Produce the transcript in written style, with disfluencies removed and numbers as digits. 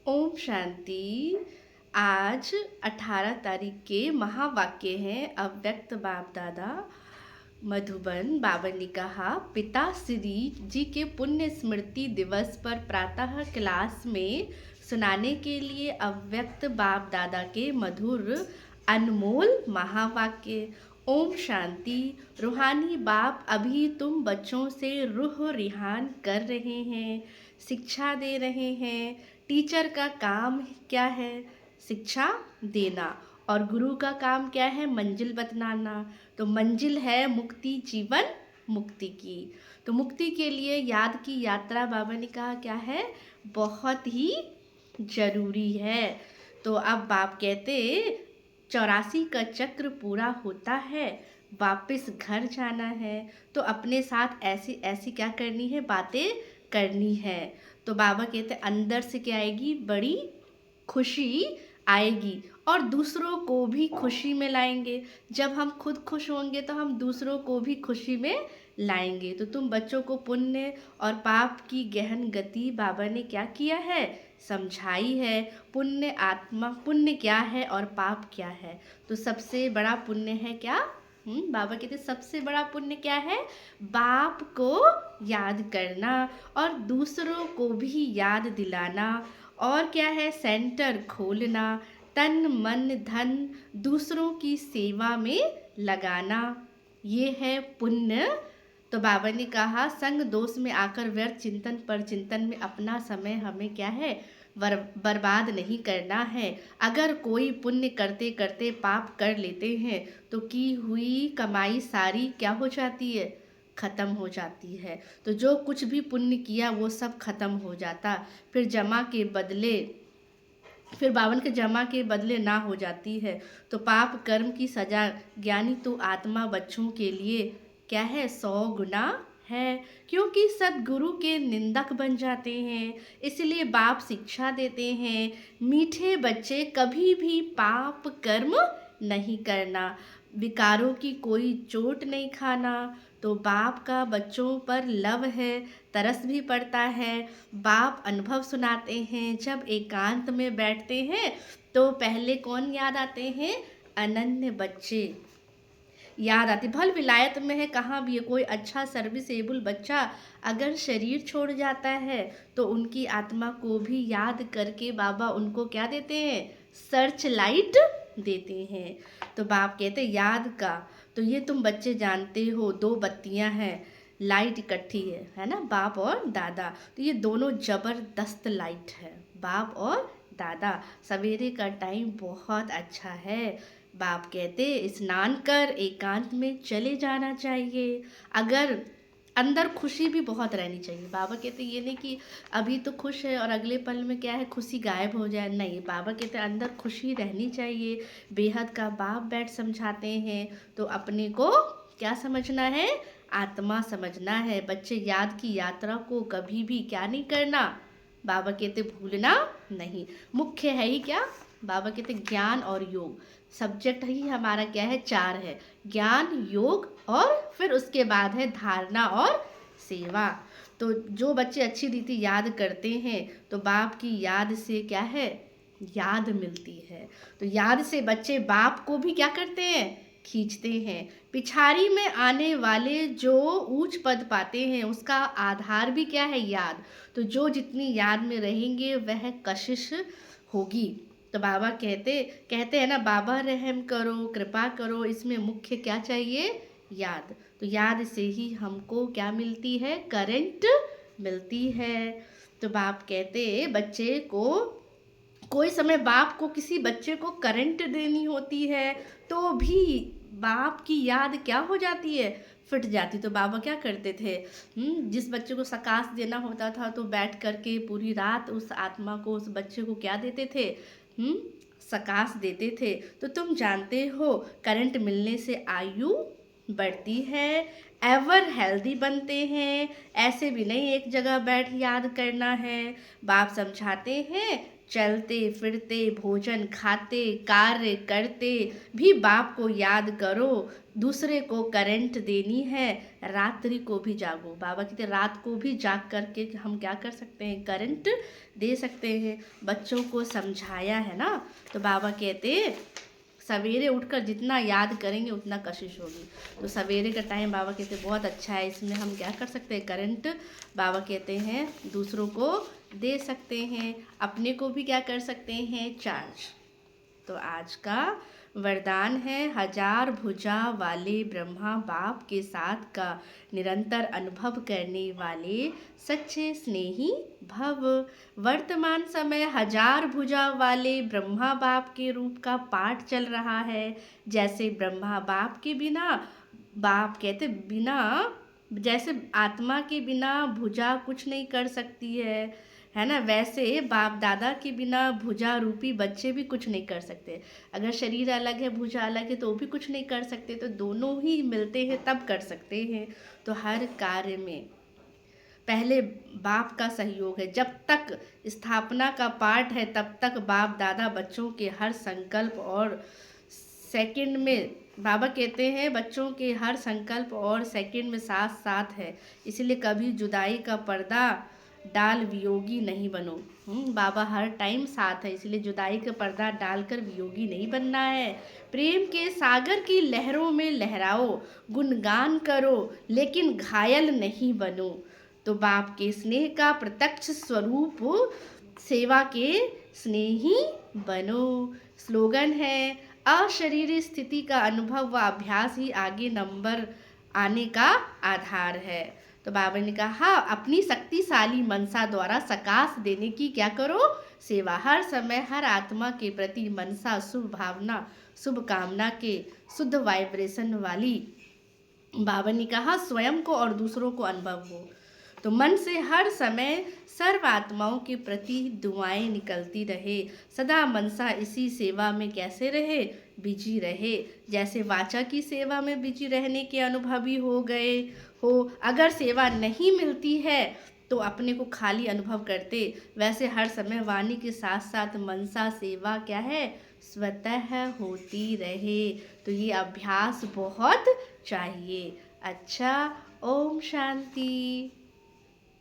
ओम शांति। आज 18 तारीख के महावाक्य हैं अव्यक्त बाप दादा मधुबन। बाबा ने कहा, पिता श्री जी के पुण्य स्मृति दिवस पर प्रातः क्लास में सुनाने के लिए अव्यक्त बाप दादा के मधुर अनमोल महावाक्य। ओम शांति। रूहानी बाप अभी तुम बच्चों से रूह रिहान कर रहे हैं, शिक्षा दे रहे हैं। टीचर का काम क्या है? शिक्षा देना। और गुरु का काम क्या है? मंजिल बतलाना। तो मंजिल है मुक्ति, जीवन मुक्ति की। तो मुक्ति के लिए याद की यात्रा बाबा ने कहा क्या है? बहुत ही जरूरी है। तो अब बाप कहते 84 का चक्र पूरा होता है, वापस घर जाना है। तो अपने साथ ऐसी ऐसी क्या करनी है? बातें करनी है। तो बाबा कहते अंदर से क्या आएगी? बड़ी खुशी आएगी और दूसरों को भी खुशी में लाएंगे। जब हम खुद खुश होंगे तो हम दूसरों को भी खुशी में लाएंगे। तो तुम बच्चों को पुण्य और पाप की गहन गति बाबा ने क्या किया है? समझाई है। पुण्य आत्मा, पुण्य क्या है और पाप क्या है? तो सबसे बड़ा पुण्य है क्या? बाबा कहते सबसे बड़ा पुण्य क्या है? बाप को याद करना और दूसरों को भी याद दिलाना। और क्या है? सेंटर खोलना, तन मन धन दूसरों की सेवा में लगाना, ये है पुण्य। तो बाबा ने कहा संग दोष में आकर व्यर्थ चिंतन पर चिंतन में अपना समय हमें क्या है? बर्बाद नहीं करना है। अगर कोई पुण्य करते करते पाप कर लेते हैं तो की हुई कमाई सारी क्या हो जाती है? खत्म हो जाती है। तो जो कुछ भी पुण्य किया वो सब खत्म हो जाता। फिर जमा के बदले, फिर बावन के जमा के बदले ना हो जाती है। तो पाप कर्म की सजा ज्ञानी तो आत्मा बच्चों के लिए क्या है? 100 गुना है, क्योंकि सदगुरु के निंदक बन जाते हैं। इसलिए बाप शिक्षा देते हैं, मीठे बच्चे कभी भी पाप कर्म नहीं करना, विकारों की कोई चोट नहीं खाना। तो बाप का बच्चों पर लव है, तरस भी पड़ता है। बाप अनुभव सुनाते हैं। जब एकांत में बैठते हैं तो पहले कौन याद आते हैं? अनन्य बच्चे याद आती। भल विलायत में है, कहाँ भी है, कोई अच्छा सर्विसेबल बच्चा अगर शरीर छोड़ जाता है तो उनकी आत्मा को भी याद करके बाबा उनको क्या देते हैं? सर्च लाइट देते हैं। तो बाप कहते याद का, तो ये तुम बच्चे जानते हो, 2 बत्तियां हैं, लाइट इकट्ठी है ना, बाप और दादा। तो ये दोनों जबरदस्त लाइट है, बाप और दादा। सवेरे का टाइम बहुत अच्छा है। बाप कहते स्नान कर एकांत में चले जाना चाहिए। अगर अंदर खुशी भी बहुत रहनी चाहिए। बाबा कहते ये नहीं कि अभी तो खुश है और अगले पल में क्या है, खुशी गायब हो जाए। नहीं, बाबा कहते अंदर खुशी रहनी चाहिए। बेहद का बाप बैठ समझाते हैं। तो अपने को क्या समझना है? आत्मा समझना है। बच्चे याद की यात्रा को कभी भी क्या नहीं करना? बाबा कहते भूलना नहीं। मुख्य है ही क्या? बाबा कहते ज्ञान और योग। सब्जेक्ट ही हमारा क्या है? 4 है, ज्ञान, योग और फिर उसके बाद है धारणा और सेवा। तो जो बच्चे अच्छी रीति याद करते हैं तो बाप की याद से क्या है? याद मिलती है। तो याद से बच्चे बाप को भी क्या करते हैं? खींचते हैं। पिछाड़ी में आने वाले जो ऊंच पद पाते हैं उसका आधार भी क्या है? याद। तो जो जितनी याद में रहेंगे वह कशिश होगी। तो बाबा कहते कहते हैं ना, बाबा रहम करो, कृपा करो, इसमें मुख्य क्या चाहिए? याद। तो याद से ही हमको क्या मिलती है? करंट मिलती है। तो बाप कहते बच्चे को कोई समय बाप को किसी बच्चे को करंट देनी होती है तो भी बाप की याद क्या हो जाती है? फिट जाती। तो बाबा क्या करते थे? जिस बच्चे को सकाश देना होता था तो बैठ करके पूरी रात उस आत्मा को, उस बच्चे को क्या देते थे? सकाश देते थे। तो तुम जानते हो करंट मिलने से आयु बढ़ती है, एवर हेल्दी बनते हैं। ऐसे भी नहीं एक जगह बैठ याद करना है। बाप समझाते हैं, चलते फिरते भोजन खाते कार्य करते भी बाप को याद करो। दूसरे को करंट देनी है, रात्रि को भी जागो। बाबा कहते रात को भी जाग करके हम क्या कर सकते हैं, करंट दे सकते हैं। बच्चों को समझाया है ना, तो बाबा कहते सवेरे उठकर जितना याद करेंगे उतना कशिश होगी। तो सवेरे का टाइम बाबा कहते हैं बहुत अच्छा है, इसमें हम क्या कर सकते हैं, करंट बाबा कहते हैं दूसरों को दे सकते हैं, अपने को भी क्या कर सकते हैं, चार्ज। तो आज का वरदान है, हजार भुजा वाले ब्रह्मा बाप के साथ का निरंतर अनुभव करने वाले सच्चे स्नेही भव। वर्तमान समय हजार भुजा वाले ब्रह्मा बाप के रूप का पाठ चल रहा है। जैसे ब्रह्मा बाप के बिना, बाप कहते बिना, जैसे आत्मा के बिना भुजा कुछ नहीं कर सकती है ना, वैसे बाप दादा के बिना भुजा रूपी बच्चे भी कुछ नहीं कर सकते। अगर शरीर अलग है भुजा अलग है तो वो भी कुछ नहीं कर सकते, तो दोनों ही मिलते हैं तब कर सकते हैं। तो हर कार्य में पहले बाप का सहयोग है। जब तक स्थापना का पाठ है तब तक बाप दादा बच्चों के हर संकल्प और सेकंड में, बाबा कहते हैं बच्चों के हर संकल्प और सेकंड में साथ साथ है। इसलिए कभी जुदाई का पर्दा डाल वियोगी नहीं बनो। बाबा हर टाइम साथ है, इसलिए जुदाई का पर्दा डालकर वियोगी नहीं बनना है। प्रेम के सागर की लहरों में लहराओ, गुणगान करो लेकिन घायल नहीं बनो। तो बाप के स्नेह का प्रत्यक्ष स्वरूप सेवा के स्नेही बनो। स्लोगन है, अशरीरी स्थिति का अनुभव व अभ्यास ही आगे नंबर आने का आधार है। तो बाबा ने कहा अपनी शक्तिशाली मनसा द्वारा सकाश देने की क्या करो, सेवा। हर समय हर आत्मा के प्रति मनसा शुभ भावना शुभ कामना के शुद्ध वाइब्रेशन वाली, बाबा ने कहा स्वयं को और दूसरों को अनुभव हो। तो मन से हर समय सर्व आत्माओं के प्रति दुआएं निकलती रहे। सदा मनसा इसी सेवा में कैसे रहे, बिजी रहे। जैसे वाचा की सेवा में बिजी रहने के अनुभवी हो गए हो, अगर सेवा नहीं मिलती है तो अपने को खाली अनुभव करते, वैसे हर समय वाणी के साथ साथ मनसा सेवा क्या है, स्वतः होती रहे। तो ये अभ्यास बहुत चाहिए। अच्छा, ओम शांति।